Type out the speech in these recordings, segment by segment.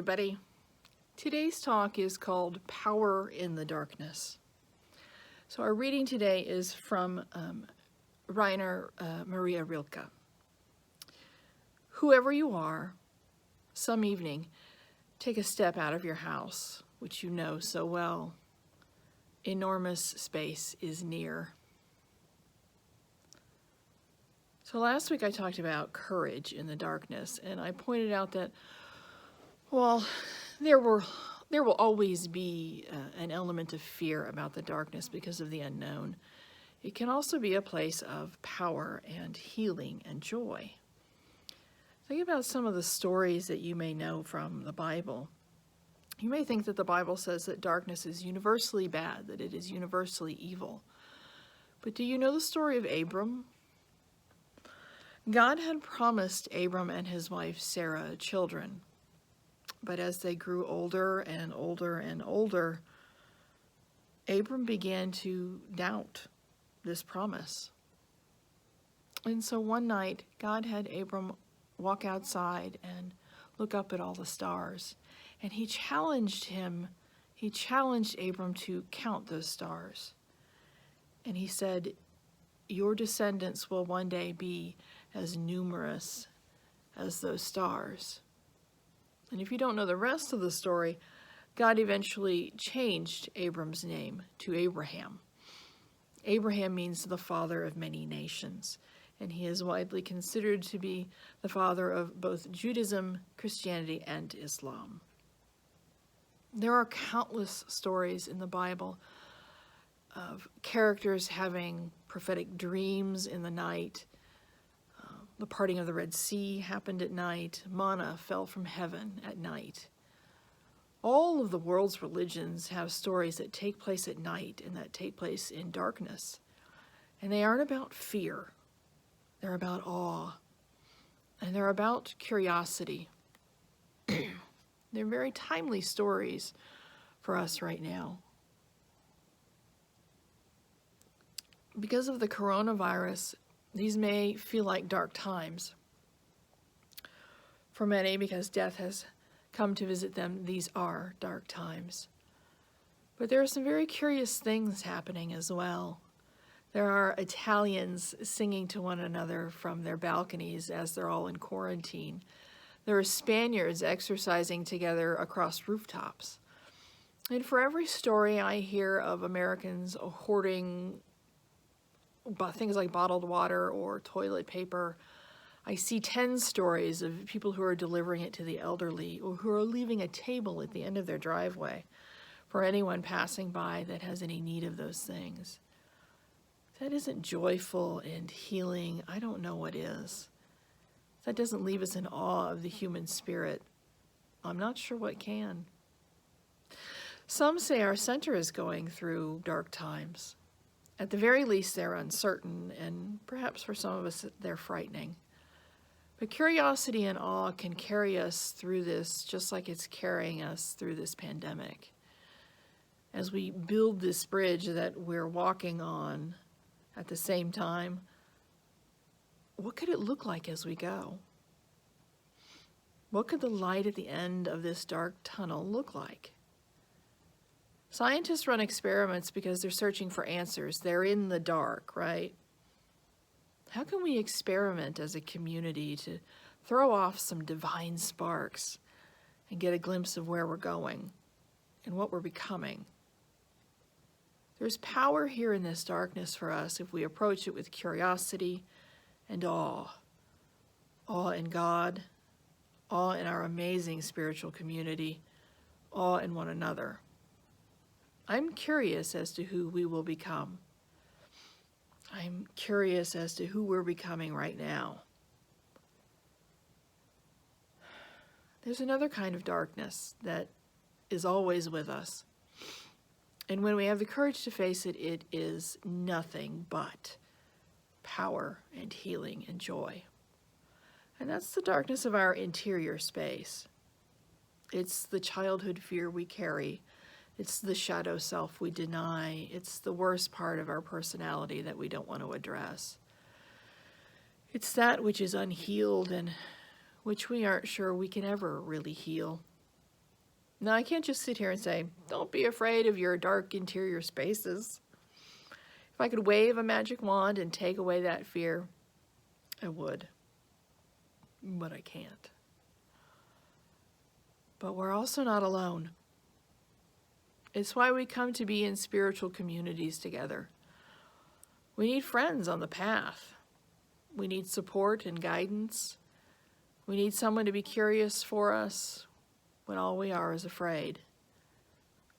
everybody. Today's talk is called Power in the Darkness. So our reading today is from Rainer Maria Rilke. Whoever you are, some evening, take a step out of your house, which you know so well. Enormous space is near. So last week I talked about courage in the darkness, and I pointed out that, well, there will always be an element of fear about the darkness because of the unknown. It can also be a place of power and healing and joy. Think about some of the stories that you may know from the Bible. You may think that the Bible says that darkness is universally bad, that it is universally evil. But do you know the story of Abram? God had promised Abram and his wife Sarah children. But as they grew older and older and older, Abram began to doubt this promise. And so one night, God had Abram walk outside and look up at all the stars. And he challenged Abram to count those stars. And he said, your descendants will one day be as numerous as those stars. And if you don't know the rest of the story, God eventually changed Abram's name to Abraham. Abraham means the father of many nations, and he is widely considered to be the father of both Judaism, Christianity, and Islam. There are countless stories in the Bible of characters having prophetic dreams in the night. The parting of the Red Sea happened at night. Manna fell from heaven at night. All of the world's religions have stories that take place at night and that take place in darkness. And they aren't about fear. They're about awe. And they're about curiosity. They're very timely stories for us right now. Because of the coronavirus, these may feel like dark times. For many, because death has come to visit them, these are dark times. But there are some very curious things happening as well. There are Italians singing to one another from their balconies as they're all in quarantine. There are Spaniards exercising together across rooftops. And for every story I hear of Americans hoarding things like bottled water or toilet paper, I see 10 stories of people who are delivering it to the elderly or who are leaving a table at the end of their driveway for anyone passing by that has any need of those things. If that isn't joyful and healing, I don't know what is. If that doesn't leave us in awe of the human spirit, I'm not sure what can. Some say our center is going through dark times. At the very least, they're uncertain, and perhaps for some of us, they're frightening. But curiosity and awe can carry us through this just like it's carrying us through this pandemic. As we build this bridge that we're walking on at the same time, what could it look like as we go? What could the light at the end of this dark tunnel look like? Scientists run experiments because they're searching for answers. They're in the dark, right? How can we experiment as a community to throw off some divine sparks and get a glimpse of where we're going and what we're becoming? There's power here in this darkness for us if we approach it with curiosity and awe. Awe in God, awe in our amazing spiritual community, awe in one another. I'm curious as to who we will become. I'm curious as to who we're becoming right now. There's another kind of darkness that is always with us. And when we have the courage to face it, it is nothing but power and healing and joy. And that's the darkness of our interior space. It's the childhood fear we carry. It's the shadow self we deny. It's the worst part of our personality that we don't want to address. It's that which is unhealed and which we aren't sure we can ever really heal. Now, I can't just sit here and say, don't be afraid of your dark interior spaces. If I could wave a magic wand and take away that fear, I would. But I can't. But we're also not alone. It's why we come to be in spiritual communities together. We need friends on the path. We need support and guidance. We need someone to be curious for us when all we are is afraid.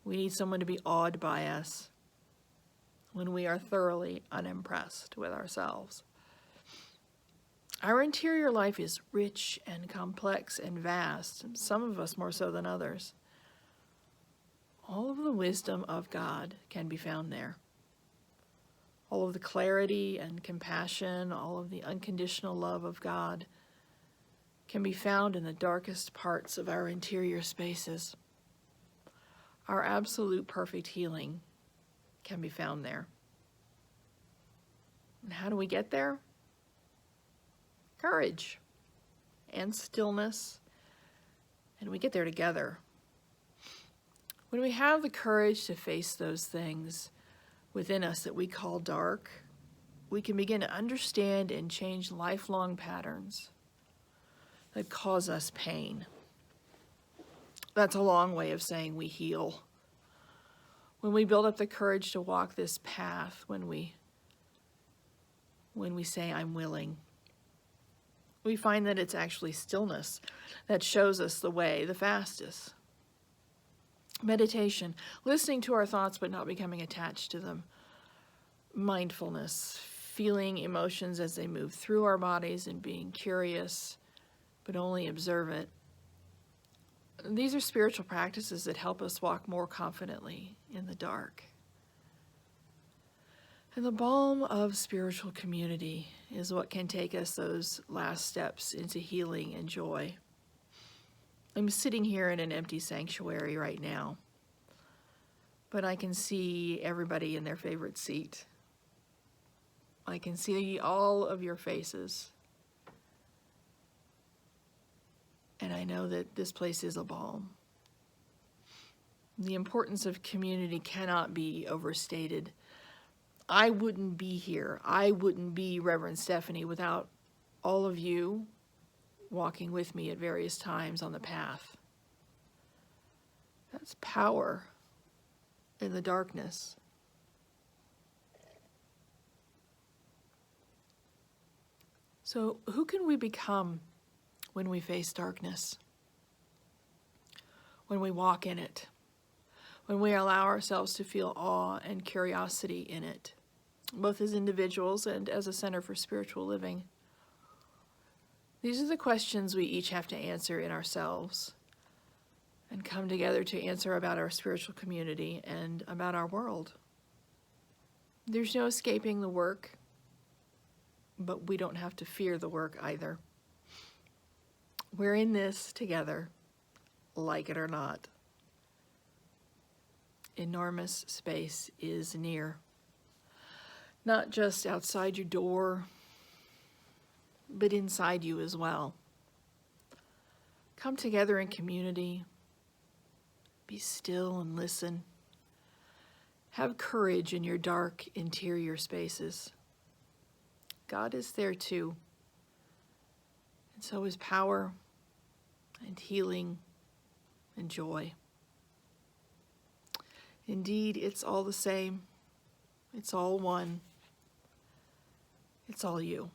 We need someone to be awed by us when we are thoroughly unimpressed with ourselves. Our interior life is rich and complex and vast, and some of us more so than others. All of the wisdom of God can be found there. All of the clarity and compassion, all of the unconditional love of God can be found in the darkest parts of our interior spaces. Our absolute perfect healing can be found there. And how do we get there? Courage and stillness, and we get there together. When we have the courage to face those things within us that we call dark, we can begin to understand and change lifelong patterns that cause us pain. That's a long way of saying we heal. When we build up the courage to walk this path, when we say, I'm willing, we find that it's actually stillness that shows us the way the fastest. Meditation, listening to our thoughts but not becoming attached to them. Mindfulness, feeling emotions as they move through our bodies and being curious but only observant. These are spiritual practices that help us walk more confidently in the dark. And the balm of spiritual community is what can take us those last steps into healing and joy. I'm sitting here in an empty sanctuary right now, but I can see everybody in their favorite seat. I can see all of your faces. And I know that this place is a balm. The importance of community cannot be overstated. I wouldn't be here. I wouldn't be Reverend Stephanie without all of you walking with me at various times on the path. That's power in the darkness. So, who can we become when we face darkness? When we walk in it? When we allow ourselves to feel awe and curiosity in it, both as individuals and as a center for spiritual living? These are the questions we each have to answer in ourselves and come together to answer about our spiritual community and about our world. There's no escaping the work, but we don't have to fear the work either. We're in this together, like it or not. Enormous space is near. Not just outside your door, but inside you as well. Come together in community. Be still and listen. Have courage in your dark interior spaces. God is there too. And so is power and healing and joy. Indeed, it's all the same. It's all one. It's all you.